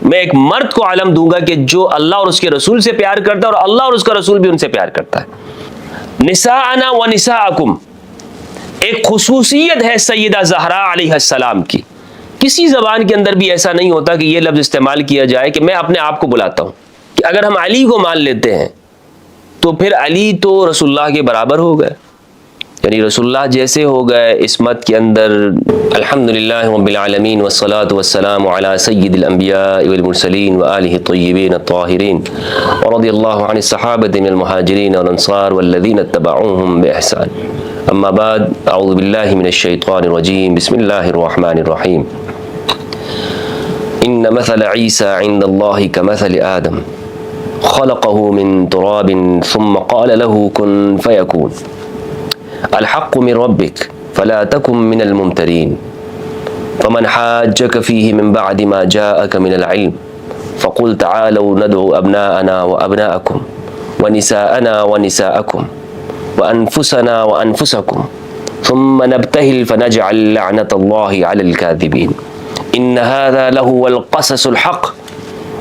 میں ایک مرد کو علم دوں گا کہ جو اللہ اور اس کے رسول سے پیار کرتا ہے اور اللہ اور اس کا رسول بھی ان سے پیار کرتا ہے۔ نساءنا و نساءکم ایک خصوصیت ہے سیدہ زہرا علیہ السلام کی۔ کسی زبان کے اندر بھی ایسا نہیں ہوتا کہ یہ لفظ استعمال کیا جائے کہ میں اپنے آپ کو بلاتا ہوں، کہ اگر ہم علی کو مان لیتے ہیں تو پھر علی تو رسول اللہ کے برابر ہو گئے، یعنی رسول اللہ جیسے ہو گئے عصمت کے اندر۔ الحمدللہ رب العالمین والصلاة والسلام علی سید الانبیاء والمرسلین وآلہ الطیبین الطاہرین ورضی اللہ عن الصحابۃ من المہاجرین والانصار والذین اتبعوہم بإحسان۔ اما بعد، اعوذ باللہ من الشیطان الرجیم، بسم اللہ الرحمن الرحیم۔ ان مثل عیسی عند اللہ کمثل آدم خلقه من تراب ثم قال له كن فيكون الحق من ربك فلا تكن من الممترين فمن حاجك فيه من بعد ما جاءك من العلم فقل تعالوا ندعو أبناءنا وأبناءكم ونساءنا ونساءكم وأنفسنا وأنفسكم ثم نبتهل فنجعل لعنة الله على الكاذبين إن هذا لهو القصص الحق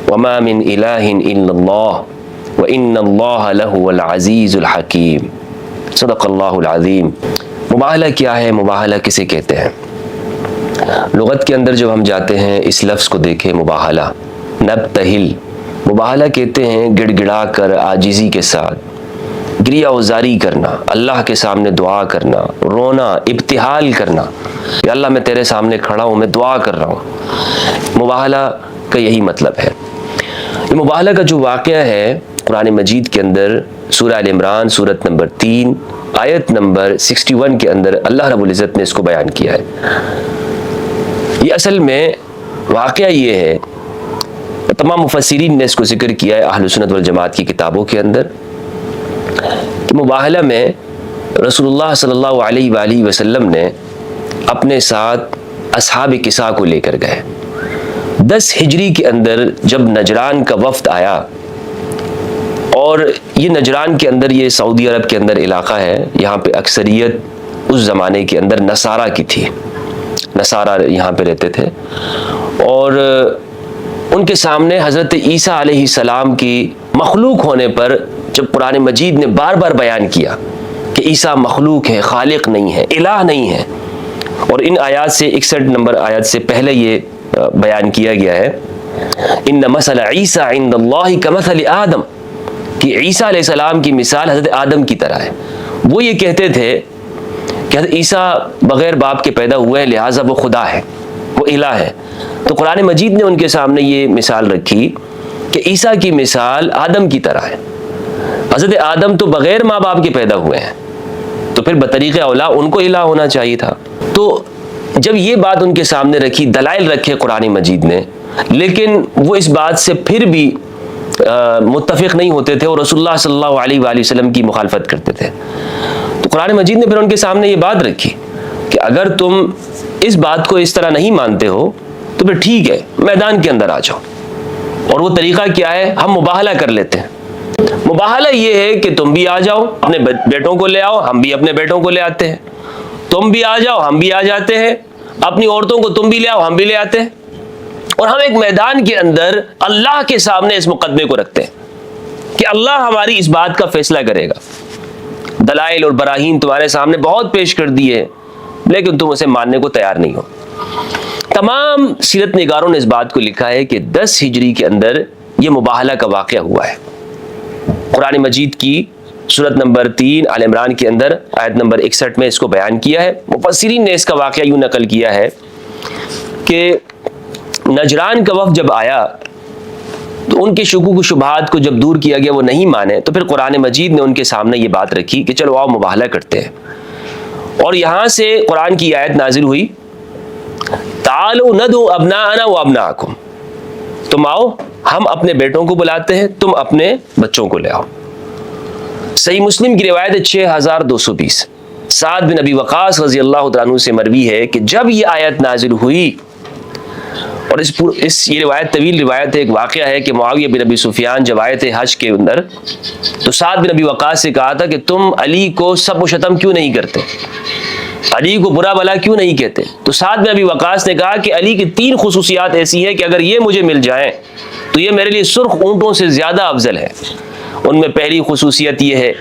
وما من إله إلا الله وإن الله لهو العزيز الحكيم۔ صدق اللہ العظیم۔ مباہلہ کیا ہے؟ مباہلہ کسے کہتے ہیں؟ لغت کے اندر جب ہم جاتے ہیں اس لفظ کو دیکھیں، مباہلہ، نبتہل، مباہلہ کہتے ہیں گڑ گڑا کر عاجزی کے ساتھ گریہ وزاری کرنا، اللہ کے سامنے دعا کرنا، رونا، ابتہال کرنا کہ اللہ میں تیرے سامنے کھڑا ہوں، میں دعا کر رہا ہوں۔ مباہلہ کا یہی مطلب ہے۔ یہ مباہلہ کا جو واقعہ ہے قرآن مجید کے اندر سورہ آل عمران سورت نمبر 3 آیت نمبر 61 کے اندر اللہ رب العزت نے اس کو بیان کیا ہے۔ یہ اصل میں واقعہ یہ ہے، تمام مفسرین نے اس کو ذکر کیا ہے اہل سنت والجماعت کی کتابوں کے اندر، کہ مباہلہ میں رسول اللہ صلی اللہ علیہ وآلہ وسلم نے اپنے ساتھ اصحاب کسا کو لے کر گئے۔ 10 ہجری کے اندر جب نجران کا وفد آیا، اور یہ نجران کے اندر، یہ سعودی عرب کے اندر علاقہ ہے، یہاں پہ اکثریت اس زمانے کے اندر نصارہ کی تھی، نصارہ یہاں پہ رہتے تھے، اور ان کے سامنے حضرت عیسیٰ علیہ السلام کی مخلوق ہونے پر جب قرآن مجید نے بار بار بیان کیا کہ عیسیٰ مخلوق ہے، خالق نہیں ہے، الہ نہیں ہے، اور ان آیات سے 61 نمبر آیات سے پہلے یہ بیان کیا گیا ہے، ان مثل عیسیٰ عند اللہ کمثل آدم، کہ عیسیٰ علیہ السلام کی مثال حضرت آدم کی طرح ہے۔ وہ یہ کہتے تھے کہ حضرت عیسیٰ بغیر باپ کے پیدا ہوئے ہیں، لہٰذا وہ خدا ہے، وہ الہ ہے۔ تو قرآن مجید نے ان کے سامنے یہ مثال رکھی کہ عیسیٰ کی مثال آدم کی طرح ہے۔ حضرت آدم تو بغیر ماں باپ کے پیدا ہوئے ہیں، تو پھر بطریق اولا ان کو الہ ہونا چاہیے تھا۔ تو جب یہ بات ان کے سامنے رکھی، دلائل رکھے قرآن مجید نے، لیکن وہ اس بات سے پھر بھی متفق نہیں ہوتے تھے اور رسول اللہ صلی اللہ علیہ وآلہ وسلم کی مخالفت کرتے تھے۔ تو قرآن مجید نے پھر ان کے سامنے یہ بات رکھی کہ اگر تم اس بات کو اس طرح نہیں مانتے ہو تو پھر ٹھیک ہے، میدان کے اندر آ جاؤ۔ اور وہ طریقہ کیا ہے؟ ہم مباہلہ کر لیتے ہیں۔ مباہلہ یہ ہے کہ تم بھی آ جاؤ، اپنے بیٹوں کو لے آؤ، ہم بھی اپنے بیٹوں کو لے آتے ہیں، تم بھی آ جاؤ، ہم بھی آ جاتے ہیں، اپنی عورتوں کو تم بھی لے آؤ، ہم بھی لے آتے ہیں، اور ہم ایک میدان کے اندر اللہ کے سامنے اس مقدمے کو رکھتے ہیں کہ اللہ ہماری اس بات کا فیصلہ کرے گا۔ دلائل اور براہین تمہارے سامنے بہت پیش کر دیے، لیکن تم اسے ماننے کو تیار نہیں ہو۔ تمام سیرت نگاروں نے اس بات کو لکھا ہے کہ 10 ہجری کے اندر یہ مباہلہ کا واقعہ ہوا ہے۔ قرآن مجید کی سورت نمبر 3 آل عمران کے اندر آیت نمبر 61 میں اس کو بیان کیا ہے۔ مفسرین نے اس کا واقعہ یوں نقل کیا ہے کہ نجران کا وفد جب آیا تو ان کے شکوک و شبہات کو جب دور کیا گیا، وہ نہیں مانے، تو پھر قرآن مجید نے ان کے سامنے یہ بات رکھی کہ چلو آؤ مباہلہ کرتے ہیں۔ اور یہاں سے قرآن کی آیت نازل ہوئی، تعالوا ندعو ابناءنا وابناءکم، تم آؤ، ہم اپنے بیٹوں کو بلاتے ہیں، تم اپنے بچوں کو لے آؤ۔ صحیح مسلم کی روایت 6220 سعد بن ابی وقاص رضی اللہ تعالیٰ عنہ سے مروی ہے کہ جب یہ آیت نازل ہوئی، اور یہ روایت طویل روایت ہے. ایک واقعہ ہے کہ معاویہ بن ابی سفیان جب آئے تھے حج کے اندر تو سعد بن ابی وقاص سے کہا تھا کہ تم علی کو سب و شتم کیوں نہیں کرتے, علی کو برا بھلا کیوں نہیں کہتے؟ تو سعد بن ابی وقاص نے کہا کہ علی کی 3 خصوصیات ایسی ہیں کہ اگر یہ مجھے مل جائیں تو یہ میرے لیے سرخ اونٹوں سے زیادہ افضل ہے. ان میں پہلی خصوصیت یہ ہے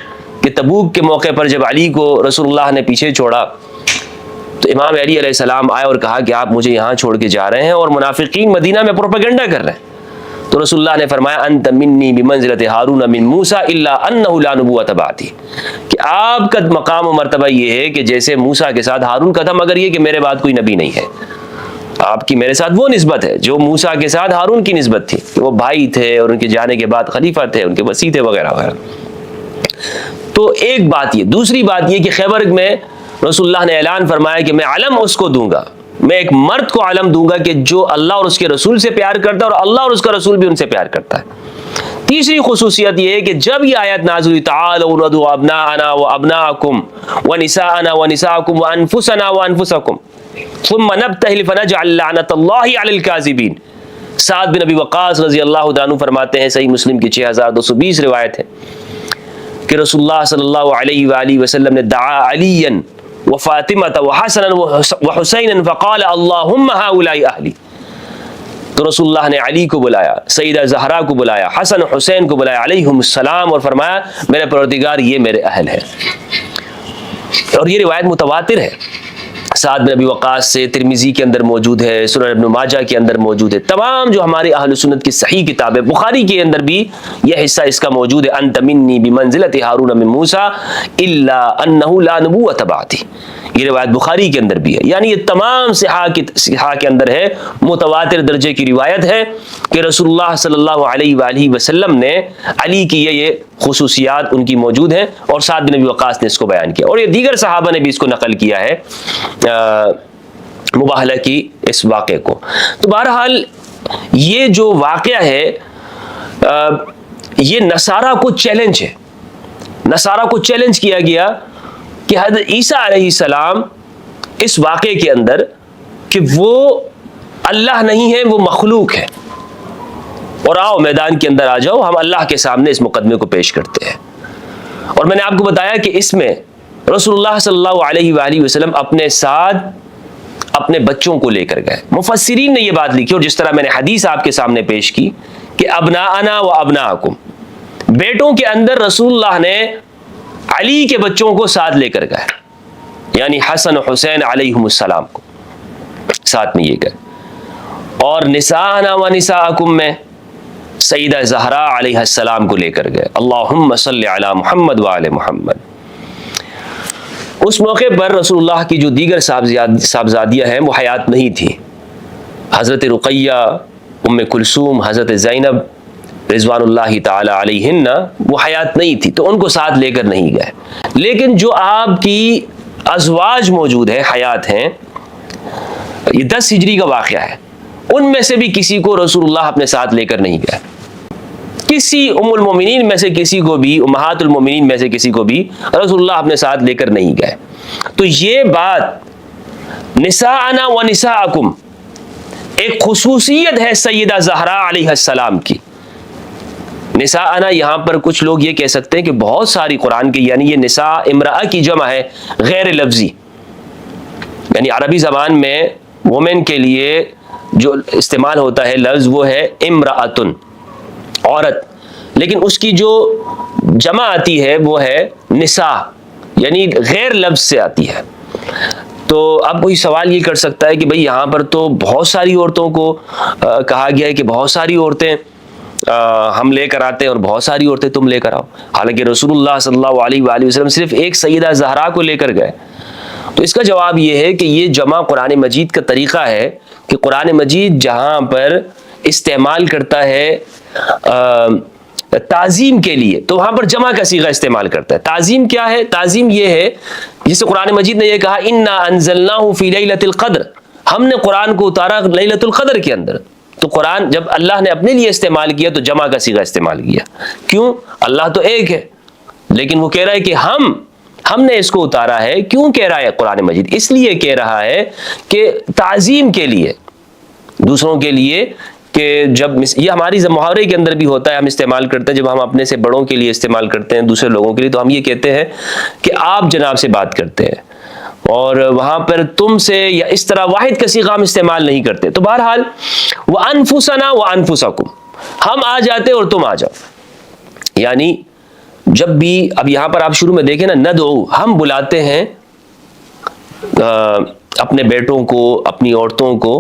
کہ تبوک کے موقع پر جب علی کو رسول اللہ نے پیچھے چھوڑا تو امام علی علیہ السلام آئے اور کہا کہ آپ مجھے یہاں چھوڑ کے جا رہے ہیں اور منافقین مدینہ میں پروپیگنڈا کر رہے ہیں. تو رسول اللہ نے فرمایا انت منی بمنزلۃ ہارون من موسیٰ الا انہ لا نبوۃ بعدی, کہ آپ کا مقام و مرتبہ یہ ہے کہ جیسے موسیٰ کے ساتھ ہارون کا تھا, مگر یہ کہ میرے بعد کوئی نبی نہیں ہے. آپ کی میرے ساتھ وہ نسبت ہے جو موسیٰ کے ساتھ ہارون کی نسبت تھی, کہ وہ بھائی تھے اور ان کے جانے کے بعد خلیفہ تھے, ان کے وصی تھے وغیرہ وغیرہ. تو ایک بات یہ. دوسری بات یہ کہ خیبر میں رسول اللہ نے اعلان فرمایا کہ میں علم اس کو دوں گا, میں ایک مرد کو علم دوں گا کہ جو اللہ اور اس کے رسول سے پیار کرتا ہے اور اللہ اور اس کا رسول بھی ان سے پیار کرتا ہے. تیسری خصوصیت یہ ہے کہ جب یہ آیت نازل ہوئی تعالوا ندعو ابناءنا وابناءکم ونساءنا ونساءکم وانفسنا وانفسکم ثم نبتہل فنجعل لعنت اللہ علی الکاذبین. سعد بن ابی وقاص رضی اللہ عنہ فرماتے ہیں, صحیح مسلم کی 6220 روایت ہے, کہ رسول اللہ صلی اللہ علیہ وآلہ وسلم نے دعا علیا وفاطمة وحسنا وحسینا فقال اللہم هؤلاء اہلی. تو رسول اللہ نے علی کو بلایا, سیدہ زہرا کو بلایا, حسن حسین کو بلایا علیہم السلام, اور فرمایا میرے پروردگار یہ میرے اہل ہیں. اور یہ روایت متواتر ہے سعد بن ابی وقاص سے, ترمذی کے اندر موجود ہے, سنن ابن ماجہ کے اندر موجود ہے, تمام جو ہمارے اہل سنت کی صحیح کتاب ہے, بخاری کے اندر بھی یہ حصہ اس کا موجود ہے, انت منی بمنزلۃ ہارون من موسیٰ الا انہ لا نبوۃ بعدی. یہ روایت بخاری کے اندر بھی ہے. یعنی یہ تمام صحاح کے اندر ہے, متواتر درجے کی روایت ہے کہ رسول اللہ صلی اللہ علیہ وآلہ وسلم نے علی کی یہ خصوصیات ان کی موجود ہیں, اور سعد بن ابی وقاص نے اس کو بیان کیا, اور یہ دیگر صحابہ نے بھی اس کو نقل کیا ہے مباہلہ کی اس واقعے کو. تو بہرحال یہ جو واقعہ ہے یہ نصارہ کو چیلنج ہے, نصارہ کو چیلنج کیا گیا کہ حضرت عیسیٰ علیہ السلام اس واقعے کے اندر کہ وہ اللہ نہیں ہے, وہ مخلوق ہے, اور آؤ میدان کے اندر آ جاؤ, ہم اللہ کے سامنے اس مقدمے کو پیش کرتے ہیں. اور میں نے آپ کو بتایا کہ اس میں رسول اللہ صلی اللہ علیہ وآلہ وسلم اپنے ساتھ اپنے بچوں کو لے کر گئے. مفسرین نے یہ بات لکھی, اور جس طرح میں نے حدیث آپ کے سامنے پیش کی کہ ابناءنا و ابناءکم, بیٹوں کے اندر رسول اللہ نے علی کے بچوں کو ساتھ لے کر گئے, یعنی حسن و حسین علیہم السلام کو ساتھ میں یہ گئے. اور نساءنا و نساءکم میں سیدہ زہرا علیہ السلام کو لے کر گئے. اللہم صلی علی محمد و آل محمد. اس موقع پر رسول اللہ کی جو دیگر صاحبزادیاں ہیں وہ حیات نہیں تھی. حضرت رقیہ, ام کلثوم, حضرت زینب رضوان اللہ تعالی علیہن وہ حیات نہیں تھی, تو ان کو ساتھ لے کر نہیں گئے. لیکن جو آپ کی ازواج موجود ہیں, حیات ہیں, یہ 10 ہجری کا واقعہ ہے, ان میں سے بھی کسی کو رسول اللہ اپنے ساتھ لے کر نہیں گئے. کسی ام المومنین میں سے کسی کو بھی, امہات المومنین میں سے کسی کو بھی رسول اللہ اپنے ساتھ لے کر نہیں گئے. تو یہ بات نساءنا و نساءکم ایک خصوصیت ہے سیدہ زہرا علیہ السلام کی. نساءنا یہاں پر کچھ لوگ یہ کہہ سکتے ہیں کہ بہت ساری قرآن کی, یعنی یہ نساء امرأہ کی جمع ہے غیر لفظی, یعنی عربی زبان میں وومن کے لیے جو استعمال ہوتا ہے لفظ وہ ہے امرأتن, عورت, لیکن اس کی جو جمع آتی ہے وہ ہے نساء, یعنی غیر لفظ سے آتی ہے. تو اب کوئی سوال یہ کر سکتا ہے کہ بھئی یہاں پر تو بہت ساری عورتوں کو کہا گیا ہے کہ بہت ساری عورتیں ہم لے کر آتے ہیں اور بہت ساری عورتیں تم لے کر آؤ, حالانکہ رسول اللہ صلی اللہ علیہ وآلہ وسلم صرف ایک سیدہ زہرا کو لے کر گئے. تو اس کا جواب یہ ہے کہ یہ جمع قرآن مجید کا طریقہ ہے کہ قرآن مجید جہاں پر استعمال کرتا ہے تعظیم کے لیے تو وہاں پر جمع کا صیغہ استعمال کرتا ہے. تعظیم کیا ہے؟ تعظیم یہ ہے جسے قرآن مجید نے یہ کہا انا انزلناہ فی لیلۃ القدر, ہم نے قرآن کو اتارا لیلۃ القدر کے اندر. تو قرآن جب اللہ نے اپنے لیے استعمال کیا تو جمع کا صیغہ استعمال کیا. کیوں؟ اللہ تو ایک ہے, لیکن وہ کہہ رہا ہے کہ ہم نے اس کو اتارا ہے. کیوں کہہ رہا ہے قرآن مجید؟ اس لیے کہہ رہا ہے کہ تعظیم کے لیے, دوسروں کے لیے کہ جب یہ ہماری محاورے کے اندر بھی ہوتا ہے، ہم استعمال کرتے ہیں جب ہم اپنے سے بڑوں کے لیے استعمال کرتے ہیں دوسرے لوگوں کے لیے، تو ہم یہ کہتے ہیں کہ آپ جناب سے بات کرتے ہیں، اور وہاں پر تم سے یا اس طرح واحد کا صیغہ ہم استعمال نہیں کرتے. تو بہرحال وَأَنفُسَنَا وَأَنفُسَكُمْ، ہم آ جاتے اور تم آ جاؤ. یعنی جب بھی اب یہاں پر آپ شروع میں دیکھیں نا، ندعو، ہم بلاتے ہیں اپنے بیٹوں کو، اپنی عورتوں کو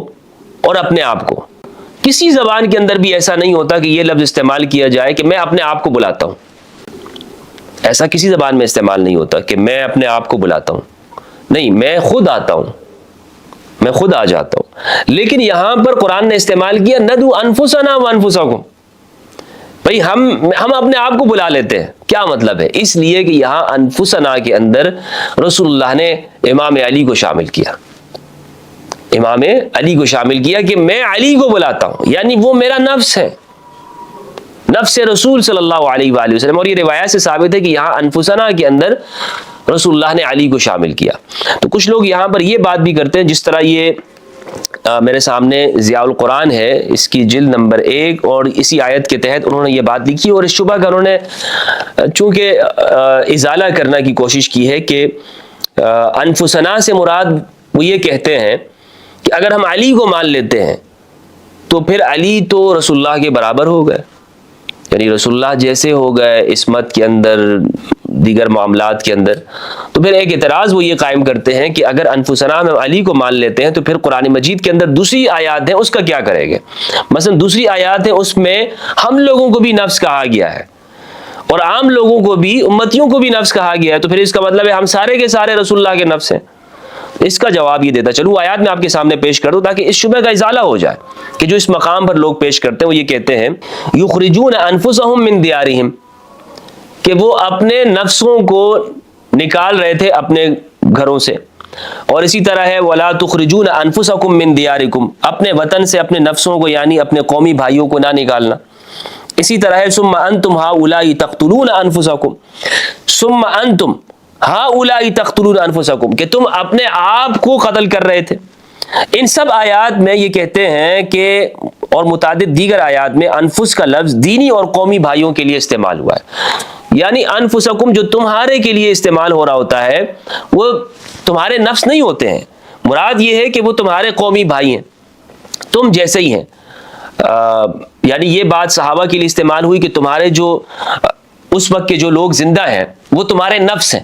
اور اپنے آپ کو. کسی زبان کے اندر بھی ایسا نہیں ہوتا کہ یہ لفظ استعمال کیا جائے کہ میں اپنے آپ کو بلاتا ہوں. ایسا کسی زبان میں استعمال نہیں ہوتا کہ میں اپنے آپ کو بلاتا ہوں. نہیں، میں خود آتا ہوں، میں خود آ جاتا ہوں. لیکن یہاں پر قرآن نے استعمال کیا ندعو انفسنا وانفسکم. بھئی ہم اپنے آپ کو بلا لیتے ہیں. کیا مطلب ہے؟ اس لیے کہ یہاں انفسنا کے اندر رسول اللہ نے امام علی کو شامل کیا. امام علی کو شامل کیا کہ میں علی کو بلاتا ہوں، یعنی وہ میرا نفس ہے، نفس رسول صلی اللہ علیہ وآلہ وسلم. اور یہ روایت سے ثابت ہے کہ یہاں انفسنا کے اندر رسول اللہ نے علی کو شامل کیا. تو کچھ لوگ یہاں پر یہ بات بھی کرتے ہیں، جس طرح یہ میرے سامنے ضیاء القرآن ہے، اس کی جلد نمبر 1، اور اسی آیت کے تحت انہوں نے یہ بات لکھی، اور اس شبہ کا انہوں نے چونکہ ازالہ کرنے کی کوشش کی ہے کہ انفسنا سے مراد وہ یہ کہتے ہیں کہ اگر ہم علی کو مان لیتے ہیں تو پھر علی تو رسول اللہ کے برابر ہو گئے، یعنی رسول اللہ جیسے ہو گئے عصمت کے اندر، دیگر معاملات کے اندر. تو پھر ایک اعتراض وہ یہ قائم کرتے ہیں کہ اگر انفسنا میں علی کو مان لیتے ہیں تو پھر قرآن مجید کے اندر دوسری آیات ہیں، اس کا کیا کریں گے؟ مثلا دوسری آیات ہیں، اس میں ہم لوگوں کو بھی نفس کہا گیا ہے اور عام لوگوں کو بھی، امتیوں کو بھی نفس کہا گیا ہے. تو پھر اس کا مطلب ہے ہم سارے کے سارے رسول اللہ کے نفس ہیں. اس کا جواب یہ دیتا چلوں آیات میں آپ کے سامنے پیش کر دوں تاکہ اس شبہ کا ازالہ ہو جائے کہ جو اس مقام پر لوگ پیش کرتے ہیں. وہ یہ کہتے ہیں یخرجون انفسهم من دیارہم، کہ وہ اپنے نفسوں کو نکال رہے تھے اپنے گھروں سے. اور اسی طرح ہے ولا تخرجون انفسکم من دیارکم، اپنے وطن سے اپنے نفسوں کو یعنی اپنے قومی بھائیوں کو نہ نکالنا. اسی طرح ہے ثم انتم ہؤلاء تقتلون انفسکم، ثم انتم ہؤلاء تقتلون انفسکم، کہ تم اپنے آپ کو قتل کر رہے تھے. ان سب آیات میں یہ کہتے ہیں کہ، اور متعدد دیگر آیات میں، انفس کا لفظ دینی اور قومی بھائیوں کے لیے استعمال ہوا ہے. یعنی انفسکم جو تمہارے کے لیے استعمال ہو رہا ہوتا ہے وہ تمہارے نفس نہیں ہوتے ہیں، مراد یہ ہے کہ وہ تمہارے قومی بھائی ہیں، تم جیسے ہی ہیں. یعنی یہ بات صحابہ کے لیے استعمال ہوئی کہ تمہارے جو اس وقت کے جو لوگ زندہ ہیں وہ تمہارے نفس ہیں.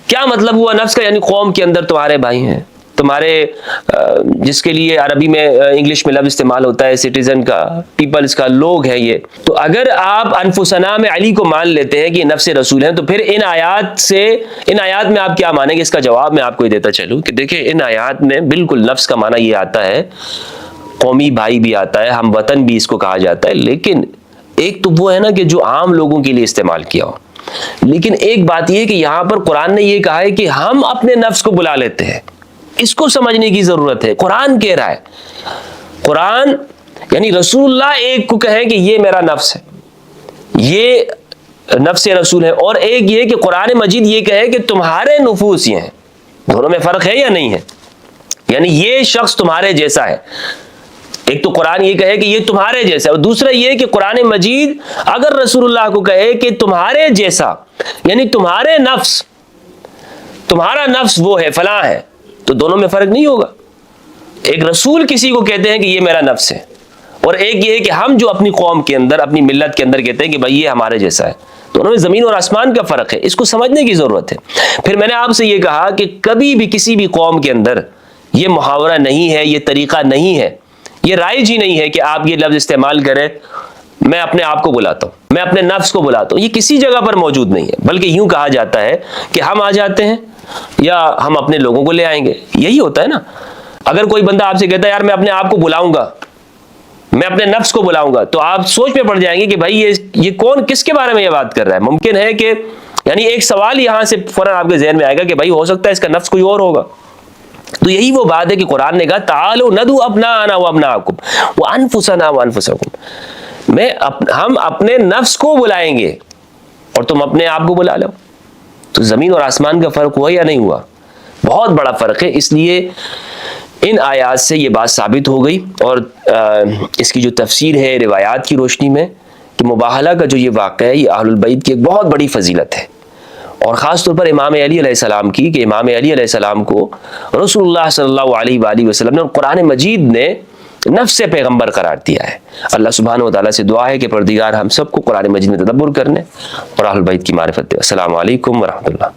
کیا مطلب ہوا نفس کا؟ یعنی قوم کے اندر تمہارے بھائی ہیں، تمہارے جس کے لیے عربی میں انگلش میں لفظ استعمال ہوتا ہے سٹیزن کا، پیپلز کا، لوگ ہیں یہ. تو اگر آپ انفسنا میں علی کو مان لیتے ہیں کہ یہ نفس رسول ہیں تو پھر ان آیات میں آپ کیا مانیں گے؟ اس کا جواب میں آپ کو یہ دیتا چلوں کہ دیکھیں ان آیات میں بالکل نفس کا معنی یہ آتا ہے، قومی بھائی بھی آتا ہے، ہم وطن بھی اس کو کہا جاتا ہے. لیکن ایک تو وہ ہے نا کہ جو عام لوگوں کے لیے استعمال کیا ہو، لیکن ایک بات یہ ہے کہ یہاں پر قرآن نے یہ کہا ہے کہ ہم اپنے نفس کو بلا لیتے ہیں. اس کو سمجھنے کی ضرورت ہے. قرآن کہہ رہا ہے، قرآن یعنی رسول اللہ ایک کو کہیں کہ یہ میرا نفس ہے، یہ نفس رسول ہے، اور ایک یہ کہ قرآن مجید یہ کہے کہ تمہارے نفوس یہ ہیں. دونوں میں فرق ہے یا نہیں ہے؟ یعنی یہ شخص تمہارے جیسا ہے. ایک تو قرآن یہ کہے کہ یہ تمہارے جیسا ہے، اور دوسرا یہ کہ قرآن مجید اگر رسول اللہ کو کہے کہ تمہارے جیسا، یعنی تمہارے نفس، تمہارا نفس وہ ہے، فلاں ہے، تو دونوں میں فرق نہیں ہوگا. ایک رسول کسی کو کہتے ہیں کہ یہ میرا نفس ہے، اور ایک یہ ہے کہ ہم جو اپنی قوم کے اندر، اپنی ملت کے اندر کہتے ہیں کہ بھائی یہ ہمارے جیسا ہے. دونوں میں زمین اور آسمان کا فرق ہے. اس کو سمجھنے کی ضرورت ہے. پھر میں نے آپ سے یہ کہا کہ کبھی بھی کسی بھی قوم کے اندر یہ محاورہ نہیں ہے، یہ طریقہ نہیں ہے، یہ رائج ہی نہیں ہے کہ آپ یہ لفظ استعمال کریں میں اپنے آپ کو بلاتا ہوں، میں اپنے نفس کو بلاتا ہوں. یہ کسی جگہ پر موجود نہیں ہے، بلکہ یوں کہا جاتا ہے کہ ہم آ جاتے ہیں یا ہم اپنے لوگوں کو لے آئیں گے. یہی ہوتا ہے نا. اگر کوئی بندہ آپ سے کہتا ہے یار میں اپنے آپ کو بلاؤں گا، میں اپنے نفس کو بلاؤں گا، تو آپ سوچ میں پڑ جائیں گے کہ بھائی یہ کون، کس کے بارے میں یہ بات کر رہا ہے. ممکن ہے کہ یعنی ایک سوال یہاں سے فوراً آپ کے ذہن میں آئے گا کہ بھائی ہو سکتا ہے اس کا نفس کوئی اور ہوگا. تو یہی وہ بات ہے کہ قرآن نے کہا تعالوا ندعو ابناءنا وابناءکم وانفسنا وانفسکم، ہم اپنے نفس کو بلائیں گے اور تم اپنے آپ کو بلا لو. تو زمین اور آسمان کا فرق ہوا یا نہیں ہوا؟ بہت بڑا فرق ہے. اس لیے ان آیات سے یہ بات ثابت ہو گئی، اور اس کی جو تفسیر ہے روایات کی روشنی میں کہ مباہلہ کا جو یہ واقعہ ہے یہ اہل البیت کی ایک بہت بڑی فضیلت ہے، اور خاص طور پر امام علی علیہ السلام کی، کہ امام علی علیہ السلام کو رسول اللہ صلی اللہ علیہ وآلہ وسلم نے اور قرآن مجید نے نفس پیغمبر قرار دیا ہے۔ اللہ سبحانہ و تعالیٰ سے دعا ہے کہ پروردگار ہم سب کو قرآن مجید میں تدبر کرنے اور اہل بیت کی معرفت دے۔ السلام علیکم ورحمۃ اللہ۔